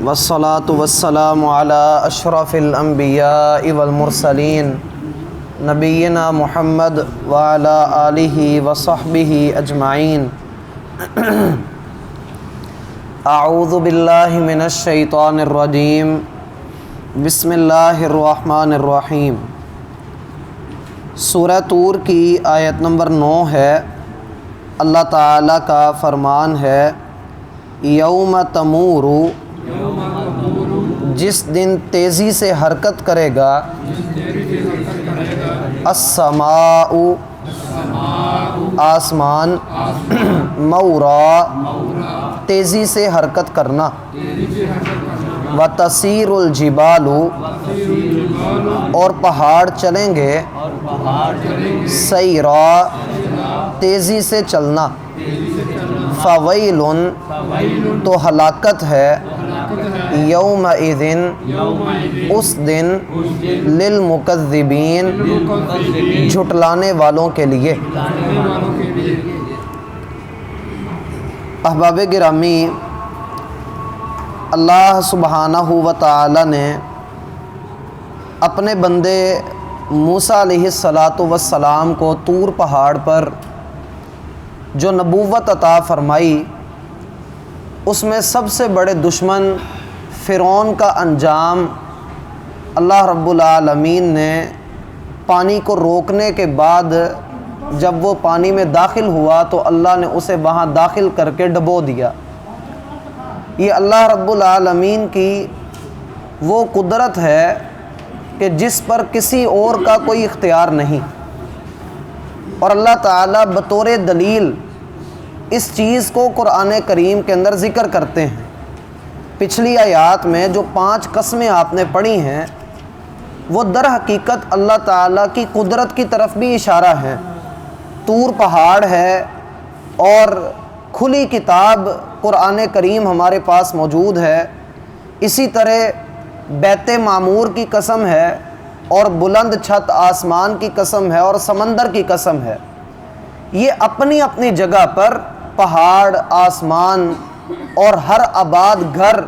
والصلاة والسلام على أشرف الأنبياء والمرسلين نبينا محمد وعلى آله وصحبه أجمعين أعوذ بالله من الشيطان الرجيم بسم اللہ الرحمن الرحیم۔ سورہ طور کی آیت نمبر 9 ہے۔ اللہ تعالیٰ کا فرمان ہے یوم تمور، جس دن تیزی سے حرکت کرے گا، السماء آسمان، مورا تیزی سے حرکت کرنا، وتسیر الجبال اور پہاڑ چلیں گے، سیرا تیزی سے چلنا، فویل تو ہلاکت ہے، یومئذ اس دن، للمکذبین جھٹلانے والوں کے لیے۔ احباب گرامی، اللہ سبحانہ و تعالی نے اپنے بندے موسیٰ علیہ السلام کو طور پہاڑ پر جو نبوت عطا فرمائی، اس میں سب سے بڑے دشمن فرعون کا انجام اللہ رب العالمین نے پانی کو روکنے کے بعد جب وہ پانی میں داخل ہوا تو اللہ نے اسے وہاں داخل کر کے ڈبو دیا۔ یہ اللہ رب العالمین کی وہ قدرت ہے کہ جس پر کسی اور کا کوئی اختیار نہیں، اور اللہ تعالیٰ بطور دلیل اس چیز کو قرآن کریم کے اندر ذکر کرتے ہیں۔ پچھلی آیات میں جو 5 قسمیں آپ نے پڑھی ہیں وہ در حقیقت اللہ تعالیٰ کی قدرت کی طرف بھی اشارہ ہے۔ طور پہاڑ ہے اور کھلی کتاب قرآن کریم ہمارے پاس موجود ہے، اسی طرح بیت معمور کی قسم ہے، اور بلند چھت آسمان کی قسم ہے، اور سمندر کی قسم ہے۔ یہ اپنی اپنی جگہ پر پہاڑ، آسمان اور ہر آباد گھر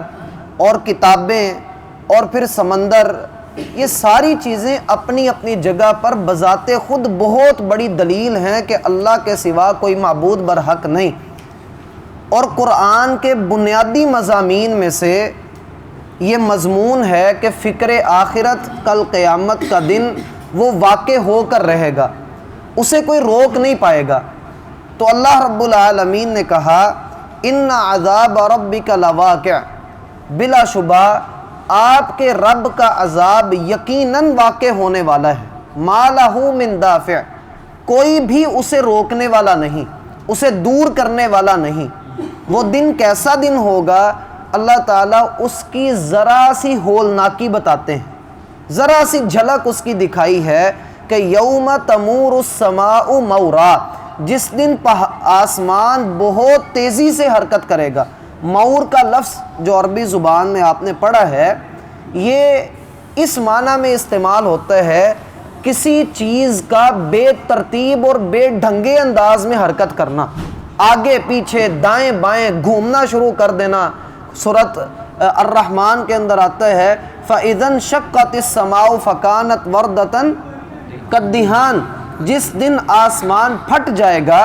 اور کتابیں اور پھر سمندر، یہ ساری چیزیں اپنی اپنی جگہ پر بذات خود بہت بڑی دلیل ہیں کہ اللہ کے سوا کوئی معبود برحق نہیں۔ اور قرآن کے بنیادی مضامین میں سے یہ مضمون ہے کہ فکر آخرت، کل قیامت کا دن وہ واقع ہو کر رہے گا، اسے کوئی روک نہیں پائے گا۔ تو اللہ رب العالمین نے کہا ان عذاب ربک لواقع، بلا شبہ آپ کے رب کا عذاب یقیناً واقع ہونے والا ہے، ما لہ من دافع، کوئی بھی اسے روکنے والا نہیں، اسے دور کرنے والا نہیں۔ وہ دن کیسا دن ہوگا اللہ تعالیٰ اس کی ذرا سی ہولناکی بتاتے ہیں، ذرا سی جھلک اس کی دکھائی ہے کہ یوم تمور السماء مورا، جس دن آسمان بہت تیزی سے حرکت کرے گا۔ مور کا لفظ جو عربی زبان میں آپ نے پڑھا ہے، یہ اس معنی میں استعمال ہوتا ہے کسی چیز کا بے ترتیب اور بے ڈھنگے انداز میں حرکت کرنا، آگے پیچھے دائیں بائیں گھومنا شروع کر دینا۔ سورۃ الرحمن کے اندر آتا ہے فَإِذَا انشَقَّتِ السَّمَاءُ فَكَانَتْ وَرْدَةً كَالدِّهَانِ، جس دن آسمان پھٹ جائے گا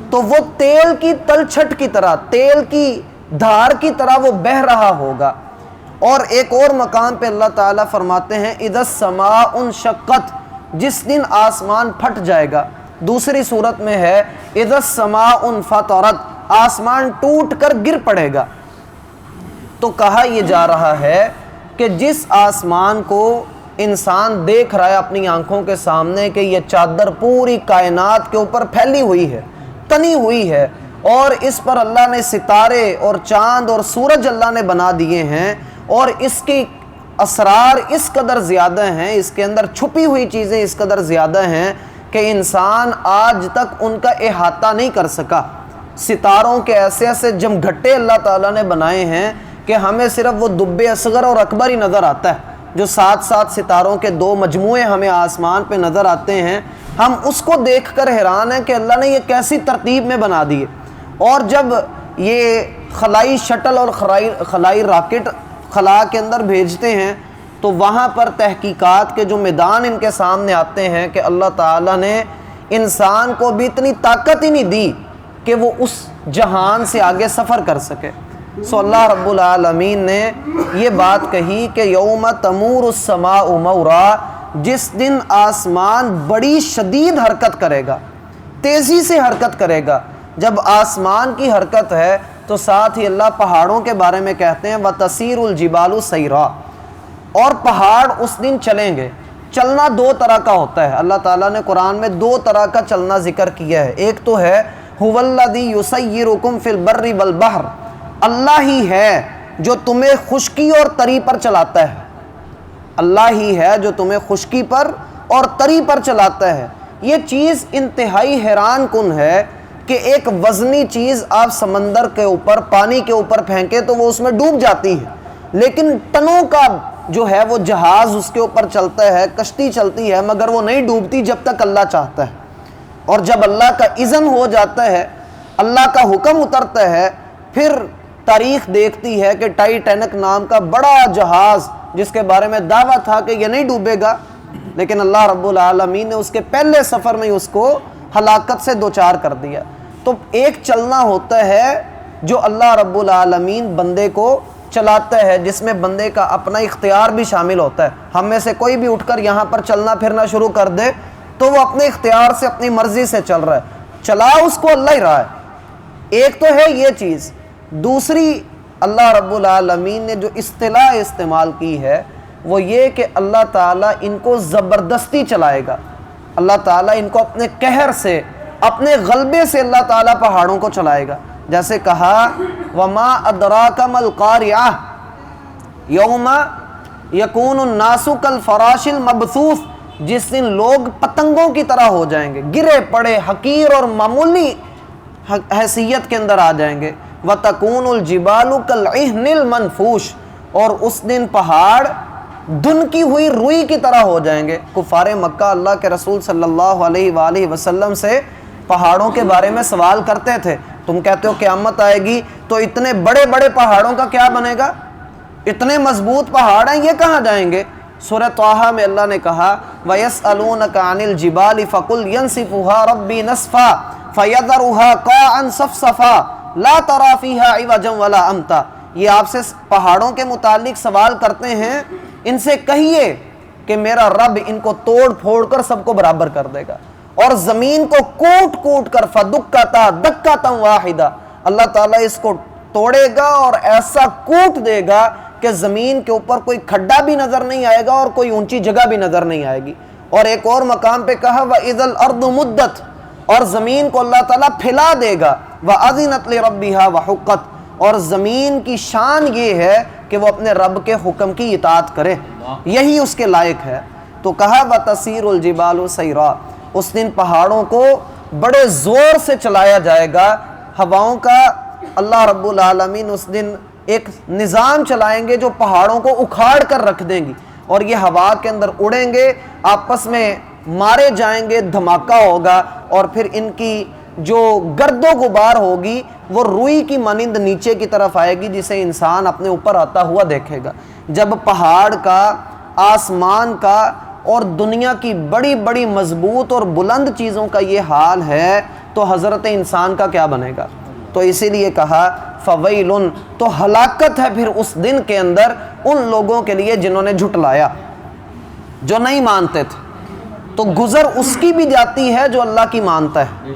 تو وہ تیل کی تلچھٹ کی طرح، تیل کی دھار کی طرح وہ بہہ رہا ہوگا۔ اور ایک اور مقام پہ اللہ تعالیٰ فرماتے ہیں اِذَا السَّمَاءُ انشَقَّتْ، جس دن آسمان پھٹ جائے گا۔ دوسری صورت میں ہے اِذَا السَّمَاءُ انفَطَرَتْ، آسمان ٹوٹ کر گر پڑے گا۔ تو کہا یہ جا رہا ہے کہ جس آسمان کو انسان دیکھ رہا ہے اپنی آنکھوں کے سامنے کہ یہ چادر پوری کائنات کے اوپر پھیلی ہوئی ہے، تنی ہوئی ہے، اور اس پر اللہ نے ستارے اور چاند اور سورج اللہ نے بنا دیے ہیں، اور اس کی اسرار اس قدر زیادہ ہیں، اس کے اندر چھپی ہوئی چیزیں اس قدر زیادہ ہیں کہ انسان آج تک ان کا احاطہ نہیں کر سکا۔ ستاروں کے ایسے ایسے جمگھٹے اللہ تعالیٰ نے بنائے ہیں کہ ہمیں صرف وہ دب اصغر اور اکبر ہی نظر آتا ہے، جو 7 ستاروں کے 2 مجموعے ہمیں آسمان پہ نظر آتے ہیں۔ ہم اس کو دیکھ کر حیران ہیں کہ اللہ نے یہ کیسی ترتیب میں بنا دیے۔ اور جب یہ خلائی شٹل اور خلائی راکٹ خلا کے اندر بھیجتے ہیں تو وہاں پر تحقیقات کے جو میدان ان کے سامنے آتے ہیں کہ اللہ تعالیٰ نے انسان کو بھی اتنی طاقت ہی نہیں دی کہ وہ اس جہان سے آگے سفر کر سکے. سو اللہ رب العالمین نے یہ بات کہی کہ یوم تمور السماء مورا، جس دن آسمان بڑی شدید حرکت کرے گا، تیزی سے حرکت کرے گا. جب آسمان کی حرکت ہے تو ساتھ ہی اللہ پہاڑوں کے بارے میں کہتے ہیں وَتَسِيرُ الْجِبَالُ سَيْرًا، اور پہاڑ اس دن چلیں گے. چلنا دو طرح کا ہوتا ہے. اللہ تعالیٰ نے قرآن میں دو طرح کا چلنا ذکر کیا ہے. ایک تو ہے هُوَ الَّذِي يُسَيِّرُكُمْ فِي الْبَرِّ وَالْبَحْرِ، اللہ ہی ہے جو تمہیں خشکی اور تری پر چلاتا ہے. اللہ ہی ہے جو تمہیں خشکی پر اور تری پر چلاتا ہے. یہ چیز انتہائی حیران کن ہے کہ ایک وزنی چیز آپ سمندر کے اوپر، پانی کے اوپر پھینکے تو وہ اس میں ڈوب جاتی ہے، لیکن ٹنوں کا جو ہے وہ جہاز اس کے اوپر چلتا ہے، کشتی چلتی ہے، مگر وہ نہیں ڈوبتی جب تک اللہ چاہتا ہے. اور جب اللہ کا اذن ہو جاتا ہے، اللہ کا حکم اترتا ہے، پھر تاریخ دیکھتی ہے کہ ٹائٹینک نام کا بڑا جہاز جس کے بارے میں دعویٰ تھا کہ یہ نہیں ڈوبے گا، لیکن اللہ رب العالمین نے اس کے پہلے سفر میں اس کو ہلاکت سے دوچار کر دیا. تو ایک چلنا ہوتا ہے جو اللہ رب العالمین بندے کو چلاتا ہے، جس میں بندے کا اپنا اختیار بھی شامل ہوتا ہے. ہم میں سے کوئی بھی اٹھ کر یہاں پر چلنا پھرنا شروع کر دے تو وہ اپنے اختیار سے، اپنی مرضی سے چل رہا ہے، چلا اس کو اللہ ہی رہا ہے. ایک تو ہے یہ چیز. دوسری اللہ رب العالمین نے جو اصطلاح استعمال کی ہے وہ یہ کہ اللہ تعالیٰ ان کو زبردستی چلائے گا. اللہ تعالیٰ ان کو اپنے قہر سے، اپنے غلبے سے اللہ تعالیٰ پہاڑوں کو چلائے گا. جیسے کہا وَمَا أَدْرَاكَ مَا الْقَارِعَةُ يَوْمَ يَكُونُ النَّاسُ كَالْفَرَاشِ الْمَبْثُوثِ، جس دن لوگ پتنگوں کی طرح ہو جائیں گے، گرے پڑے، حقیر اور معمولی حیثیت کے اندر آ جائیں گے. وَتَكُونُ الْجِبَالُ كَالْعِهْنِ الْمَنْفُوشِ، اور اس دن پہاڑ دھن کی ہوئی روئی کی طرح ہو جائیں گے. کفار مکہ اللہ کے رسول صلی اللہ علیہ وآلہ وسلم سے پہاڑوں کے بارے میں سوال کرتے تھے. تم کہتے ہو قیامت آئے گی تو اتنے بڑے بڑے پہاڑوں کا کیا بنے گا؟ اتنے مضبوط پہاڑ ہیں، یہ کہاں جائیں گے؟ سورہ طٰہٰ میں اللہ نے کہا وَيَسْأَلُونَكَ عَنِ الْجِبَالِ فَقُلْ يَنْسِفُهَا رَبِّي نَسْفًا فَيَذَرُهَا قَاعًا صَفْصَفًا لَا تَرَىٰ فِيهَا عِوَجًا وَلَا أَمْتًا. یہ آپ سے پہاڑوں کے متعلق سوال کرتے ہیں، ان سے کہیے کہ میرا رب ان کو توڑ پھوڑ کر سب کو برابر کر دے گا، اور زمین کو کوٹ کوٹ کر فَدُكَّتَا دَكَّةً وَاحِدَةً، اللہ تعالیٰ اس کو توڑے گا اور ایسا کوٹ دے گا کہ زمین کے اوپر کوئی کھڈا بھی نظر نہیں آئے گا اور کوئی اونچی جگہ بھی نظر نہیں آئے گی. اور ایک اور مقام پہ کہا وَإِذَا الْأَرْضُ مُدَّتْ، اور زمین کو اللہ تعالیٰ پھیلا دے گا. وَأَذِنَتْ لِرَبِّهَا وَحُقَّتْ، اور زمین کی شان یہ ہے کہ وہ اپنے رب کے حکم کی اطاعت کرے، یہی اس کے لائق ہے. تو کہا وَتَسِيرُ الْجِبَالُ سَيْرًا، اس دن پہاڑوں کو بڑے زور سے چلایا جائے گا. ہواؤں کا اللہ رب العالمین اس دن ایک نظام چلائیں گے جو پہاڑوں کو اکھاڑ کر رکھ دیں گی، اور یہ ہوا کے اندر اڑیں گے، آپس میں مارے جائیں گے، دھماکہ ہوگا، اور پھر ان کی جو گرد و غبار ہوگی وہ روئی کی مانند نیچے کی طرف آئے گی، جسے انسان اپنے اوپر آتا ہوا دیکھے گا. جب پہاڑ کا، آسمان کا اور دنیا کی بڑی بڑی مضبوط اور بلند چیزوں کا یہ حال ہے تو حضرت انسان کا کیا بنے گا؟ تو اسی لیے کہا فویل، تو ہلاکت ہے پھر اس دن کے اندر ان لوگوں کے لیے جنہوں نے جھٹلایا، جو نہیں مانتے تھے. تو گزر اس کی بھی جاتی ہے جو اللہ کی مانتا ہے،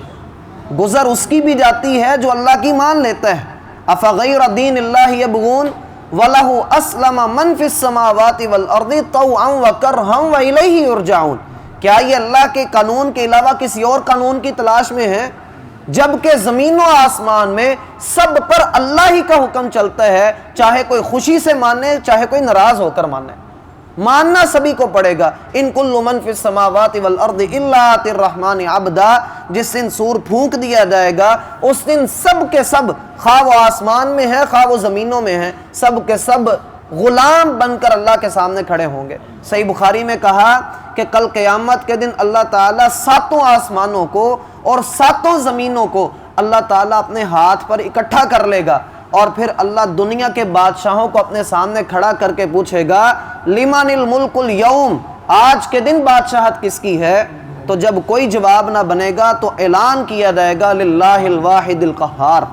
گزر اس کی بھی جاتی ہے جو اللہ کی مان لیتا ہے. افغیر دین اللہ یبغون وَلَهُ أَسْلَمَ مَنْ فِي السَّمَاوَاتِ وَالْأَرْضِ طَوْعًا وَكَرْهًا وَإِلَيْهِ يُرْجَعُونَ. کیا یہ اللہ کے قانون کے علاوہ کسی اور قانون کی تلاش میں ہے؟ جبکہ زمین و آسمان میں سب پر اللہ ہی کا حکم چلتا ہے، چاہے کوئی خوشی سے مانے چاہے کوئی ناراض ہو کر مانے، ماننا سبھی کو پڑے گا. ان کل من فی السماوات والارض الا آتی الرحمن عبدا، جس دن سور پھونک دیا جائے گا اس دن سب کے سب، خواہ وہ آسمان میں ہے خواہ وہ زمینوں میں ہے، سب کے سب غلام بن کر اللہ کے سامنے کھڑے ہوں گے. صحیح بخاری میں کہا کہ کل قیامت کے دن اللہ تعالیٰ ساتوں آسمانوں کو اور ساتوں زمینوں کو اللہ تعالیٰ اپنے ہاتھ پر اکٹھا کر لے گا، اور پھر اللہ دنیا کے بادشاہوں کو اپنے سامنے کھڑا کر کے پوچھے گا لمن الملک اليوم، آج کے دن بادشاہت کس کی ہے؟ تو جب کوئی جواب نہ بنے گا تو اعلان کیا جائے گا للہ الواحد القہار،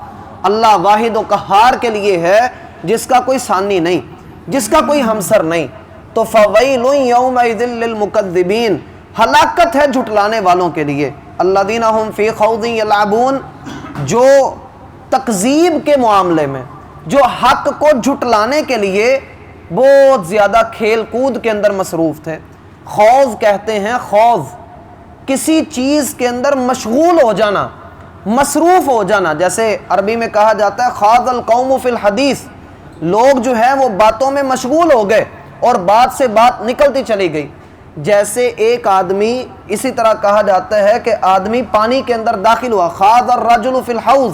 اللہ واحد و قہار کے لیے ہے، جس کا کوئی ثانی نہیں، جس کا کوئی ہمسر نہیں۔ تو فویل یومئذ للمکذبین، ہلاکت ہے جھٹلانے والوں کے لیے، الذین هم فی خوض یلعبون، جو تکذیب کے معاملے میں، جو حق کو جھٹلانے کے لیے بہت زیادہ کھیل کود کے اندر مصروف تھے۔ خوض کہتے ہیں، خوض کسی چیز کے اندر مشغول ہو جانا، مصروف ہو جانا، جیسے عربی میں کہا جاتا ہے خاض القوم فی الحدیث، لوگ جو ہیں وہ باتوں میں مشغول ہو گئے اور بات سے بات نکلتی چلی گئی۔ جیسے ایک آدمی، اسی طرح کہا جاتا ہے کہ آدمی پانی کے اندر داخل ہوا، خاض الرجل فی الحوض،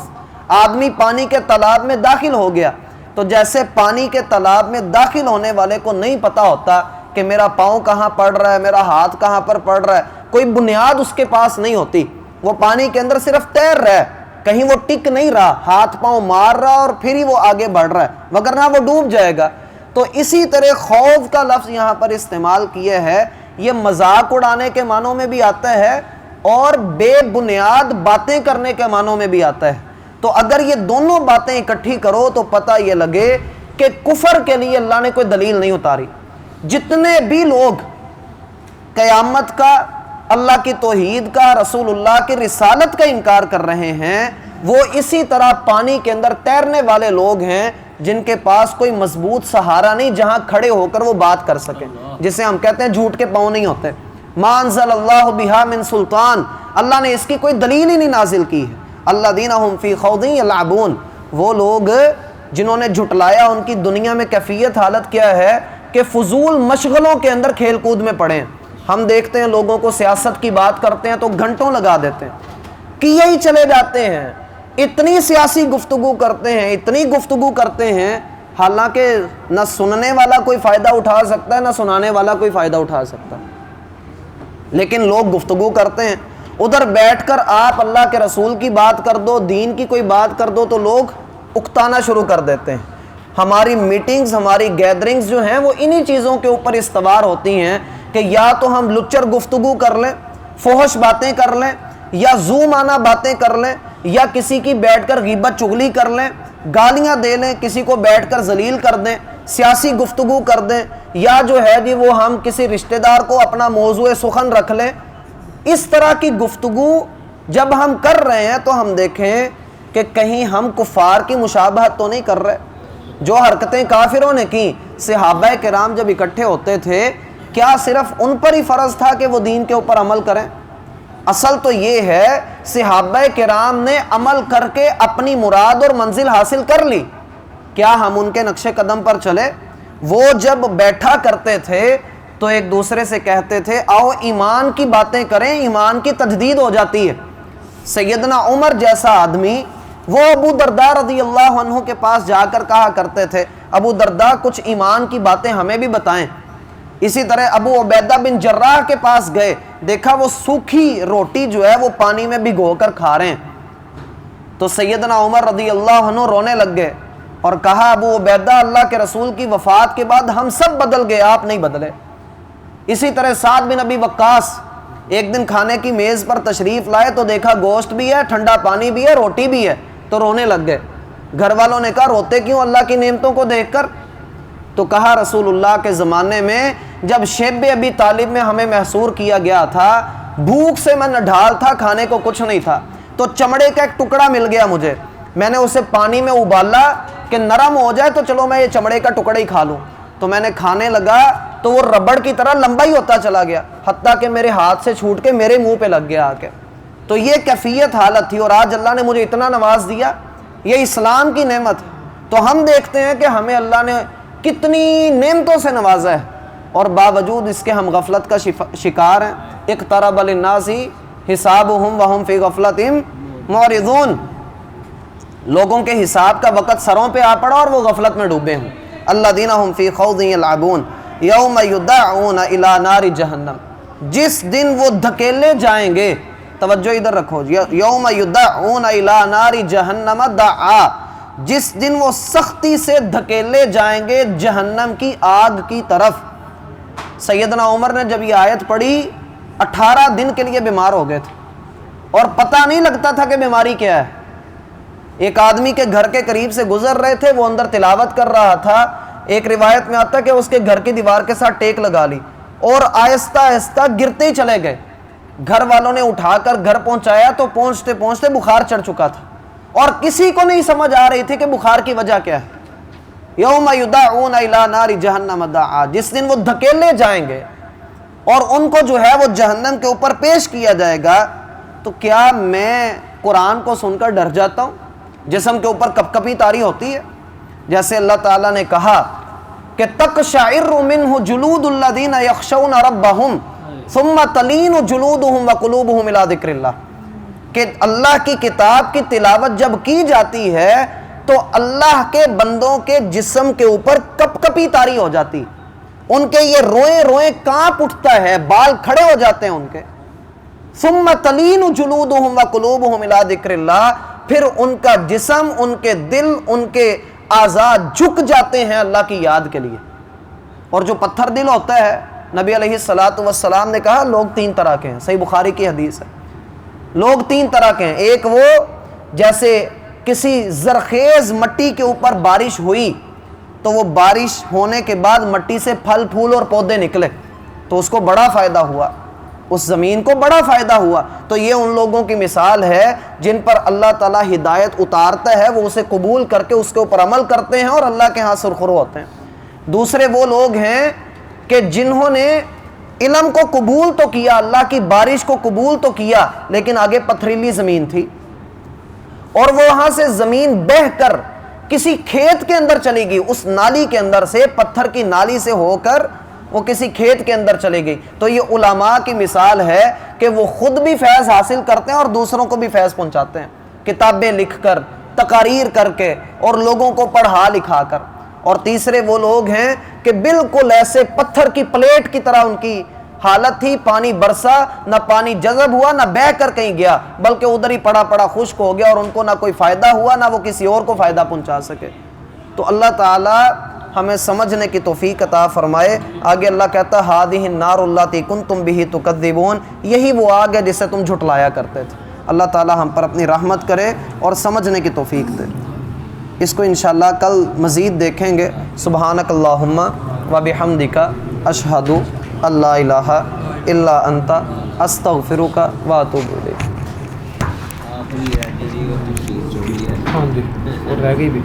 آدمی پانی کے تالاب میں داخل ہو گیا۔ تو جیسے پانی کے تالاب میں داخل ہونے والے کو نہیں پتا ہوتا کہ میرا پاؤں کہاں پڑ رہا ہے، میرا ہاتھ کہاں پر پڑ رہا ہے، کوئی بنیاد اس کے پاس نہیں ہوتی، وہ پانی کے اندر صرف تیر رہا ہے، کہیں وہ ٹک نہیں رہا، ہاتھ پاؤں مار رہا اور پھر ہی وہ آگے بڑھ رہا ہے، وگرنہ وہ ڈوب جائے گا۔ تو اسی طرح خوف کا لفظ یہاں پر استعمال کیا ہے، یہ مذاق اڑانے کے معنوں میں بھی آتا ہے اور بے بنیاد باتیں کرنے کے معنوں میں بھی آتا ہے۔ تو اگر یہ دونوں باتیں اکٹھی کرو تو پتہ یہ لگے کہ کفر کے لیے اللہ نے کوئی دلیل نہیں اتاری۔ جتنے بھی لوگ قیامت کا، اللہ کی توحید کا، رسول اللہ کی رسالت کا انکار کر رہے ہیں، وہ اسی طرح پانی کے اندر تیرنے والے لوگ ہیں جن کے پاس کوئی مضبوط سہارا نہیں جہاں کھڑے ہو کر وہ بات کر سکیں، جسے ہم کہتے ہیں جھوٹ کے پاؤں نہیں ہوتے۔ ما انزل اللہ بہا من سلطان، اللہ نے اس کی کوئی دلیل ہی نہیں نازل کی ہے۔ الذین هم فی خوض یلعبون، وہ لوگ جنہوں نے جھٹلایا، ان کی دنیا میں کیفیت حالت کیا ہے کہ فضول مشغلوں کے اندر کھیل کود میں پڑے ہیں۔ ہم دیکھتے ہیں لوگوں کو سیاست کی بات کرتے ہیں تو گھنٹوں لگا دیتے ہیں، کیے ہی چلے جاتے ہیں، اتنی سیاسی گفتگو کرتے ہیں، اتنی گفتگو کرتے ہیں، حالانکہ نہ سننے والا کوئی فائدہ اٹھا سکتا ہے، نہ سنانے والا کوئی فائدہ اٹھا سکتا، لیکن لوگ گفتگو کرتے ہیں۔ ادھر بیٹھ کر آپ اللہ کے رسول کی بات کر دو، دین کی کوئی بات کر دو تو لوگ اکتانا شروع کر دیتے ہیں۔ ہماری میٹنگز، ہماری گیدرنگز جو ہیں وہ انہی چیزوں کے اوپر استوار ہوتی ہیں کہ یا تو ہم لچر گفتگو کر لیں، فحش باتیں کر لیں، یا زو معنی باتیں کر لیں، یا کسی کی بیٹھ کر غیبت چغلی کر لیں، گالیاں دے لیں، کسی کو بیٹھ کر ذلیل کر دیں، سیاسی گفتگو کر دیں، یا جو ہے جی وہ ہم کسی رشتہ دار کو اپنا موضوع سخن رکھ لیں۔ اس طرح کی گفتگو جب ہم کر رہے ہیں تو ہم دیکھیں کہ کہیں ہم کفار کی مشابہت تو نہیں کر رہے۔ جو حرکتیں کافروں نے کی، صحابہ کرام جب اکٹھے ہوتے تھے، کیا صرف ان پر ہی فرض تھا کہ وہ دین کے اوپر عمل کریں؟ اصل تو یہ ہے صحابہ کرام نے عمل کر کے اپنی مراد اور منزل حاصل کر لی، کیا ہم ان کے نقش قدم پر چلے؟ وہ جب بیٹھا کرتے تھے تو ایک دوسرے سے کہتے تھے آؤ ایمان کی باتیں کریں، ایمان کی تجدید ہو جاتی ہے۔ سیدنا عمر جیسا آدمی وہ ابو درداء رضی اللہ عنہ کے پاس جا کر کہا کرتے تھے ابو درداء کچھ ایمان کی باتیں ہمیں بھی بتائیں۔ اسی طرح ابو عبیدہ بن جراح کے پاس گئے، دیکھا وہ سوکھی روٹی جو ہے وہ پانی میں بھگو کر کھا رہے ہیں، تو سیدنا عمر رضی اللہ عنہ رونے لگ گئے اور کہا ابو عبیدہ اللہ کے رسول کی وفات کے بعد ہم سب بدل گئے، آپ نہیں بدلے۔ اسی طرح سعد بن ابی وقاص ایک دن کھانے کی میز پر تشریف لائے تو دیکھا گوشت بھی ہے، ٹھنڈا پانی بھی ہے، روٹی بھی ہے، تو رونے لگ گئے۔ گھر والوں نے کہا روتے کیوں اللہ کی نعمتوں کو دیکھ کر؟ تو کہا رسول اللہ کے زمانے میں جب شیب ابی طالب میں ہمیں محصور کیا گیا تھا، بھوک سے میں نڈھال تھا، کھانے کو کچھ نہیں تھا، تو چمڑے کا ایک ٹکڑا مل گیا مجھے، میں نے اسے پانی میں ابالا کہ نرم ہو جائے تو چلو میں یہ چمڑے کا ٹکڑا ہی کھا لوں، تو میں نے کھانے لگا تو وہ ربڑ کی طرح لمبا ہی ہوتا چلا گیا، حتیٰ کہ میرے ہاتھ سے چھوٹ کے میرے منہ پہ لگ گیا آ کے۔ تو یہ کیفیت حالت تھی، اور آج اللہ نے مجھے اتنا نواز دیا، یہ اسلام کی نعمت ہے۔ تو ہم دیکھتے ہیں کہ ہمیں اللہ نے کتنی نعمتوں سے نوازا ہے، اور باوجود اس کے ہم غفلت کا شکار ہیں۔ اقترب للناس حسابهم وهم فی غفلۃ معرضون، لوگوں کے حساب کا وقت سروں پہ آ پڑا اور وہ غفلت میں ڈوبے ہیں۔ الذین هم فی خوض یلعبون یوم یدعون الی نار جہنم، جس دن وہ دھکیلے جائیں گے، توجہ ادھر رکھو، یوم یدعون الی نار جہنم دعا، جس دن وہ سختی سے دھکیلے جائیں گے جہنم کی آگ کی طرف۔ سیدنا عمر نے جب یہ آیت پڑھی 18 دن کے لیے بیمار ہو گئے تھے اور پتہ نہیں لگتا تھا کہ بیماری کیا ہے۔ ایک آدمی کے گھر کے قریب سے گزر رہے تھے، وہ اندر تلاوت کر رہا تھا، ایک روایت میں آتا ہے کہ اس کے گھر کی دیوار کے ساتھ ٹیک لگا لی اور آہستہ آہستہ گرتے ہی چلے گئے۔ گھر والوں نے اٹھا کر گھر پہنچایا تو پہنچتے پہنچتے بخار چڑھ چکا تھا اور کسی کو نہیں سمجھ آ رہی تھی کہ بخار کی وجہ کیا ہے۔ یوم یدعون الی نار جہنم دعا، جس دن وہ دھکیلے جائیں گے اور ان کو جو ہے وہ جہنم کے اوپر پیش کیا جائے گا، تو کیا میں قرآن کو سن کر ڈر جاتا ہوں؟ جسم کے اوپر کپ کپی طاری ہوتی ہے، جیسے اللہ تعالیٰ نے کہا کہ تقشعر منہ جلود الذین یخشون ربہم ثم تلین جلودہم وقلوبہم الی ذکر اللہ، کہ اللہ کی کتاب کی تلاوت جب کی جاتی ہے تو اللہ کے بندوں کے جسم کے اوپر کپ کپی طاری ہو جاتی، ان کے یہ روئیں روئیں کانپ اٹھتا ہے، بال کھڑے ہو جاتے ہیں ان کے۔ ثم تلین جلودہم وقلوبہم الی ذکر اللہ، پھر ان کا جسم، ان کے دل، ان کے اعضاء جھک جاتے ہیں اللہ کی یاد کے لیے۔ اور جو پتھر دل ہوتا ہے، نبی علیہ السلام نے کہا لوگ 3 طرح کے ہیں، صحیح بخاری کی حدیث ہے، لوگ 3 طرح کے ہیں۔ ایک وہ جیسے کسی زرخیز مٹی کے اوپر بارش ہوئی تو وہ بارش ہونے کے بعد مٹی سے پھل پھول اور پودے نکلے تو اس کو بڑا فائدہ ہوا، اس زمین کو بڑا فائدہ ہوا، تو یہ ان لوگوں کی مثال ہے جن پر اللہ تعالیٰ ہدایت اتارتا ہے، وہ اسے قبول کر کے اس کے اوپر عمل کرتے ہیں اور اللہ کے ہاں سرخرو ہوتے ہیں۔ دوسرے وہ لوگ ہیں کہ جنہوں نے علم کو قبول تو کیا، اللہ کی بارش کو قبول تو کیا، لیکن آگے پتھریلی زمین تھی اور وہ وہاں سے زمین بہہ کر کسی کھیت کے اندر چلی گئی، اس نالی کے اندر سے، پتھر کی نالی سے ہو کر وہ کسی کھیت کے اندر چلی گئی۔ تو یہ علماء کی مثال ہے کہ وہ خود بھی فیض حاصل کرتے ہیں اور دوسروں کو بھی فیض پہنچاتے ہیں، کتابیں لکھ کر، تقاریر کر کے اور لوگوں کو پڑھا لکھا کر۔ اور تیسرے وہ لوگ ہیں کہ بالکل ایسے پتھر کی پلیٹ کی طرح ان کی حالت تھی، پانی برسا، نہ پانی جذب ہوا نہ بہہ کر کہیں گیا، بلکہ ادھر ہی پڑا پڑا خشک ہو گیا اور ان کو نہ کوئی فائدہ ہوا نہ وہ کسی اور کو فائدہ پہنچا سکے۔ تو اللہ تعالیٰ ہمیں سمجھنے کی توفیق عطا فرمائے۔ آگے اللہ کہتا ہے ہادہ النار اللاتی کنتم بہ تکذبون، یہی وہ آگ ہے جسے تم جھٹلایا کرتے تھے۔ اللہ تعالیٰ ہم پر اپنی رحمت کرے اور سمجھنے کی توفیق دے۔ اس کو انشاءاللہ کل مزید دیکھیں گے۔ سبحانک اللہم و بحمدک اشہد ان لا الہ الا انت استغفرک و اتوب الیک۔ ہاں جی، اور رہ گئی بھی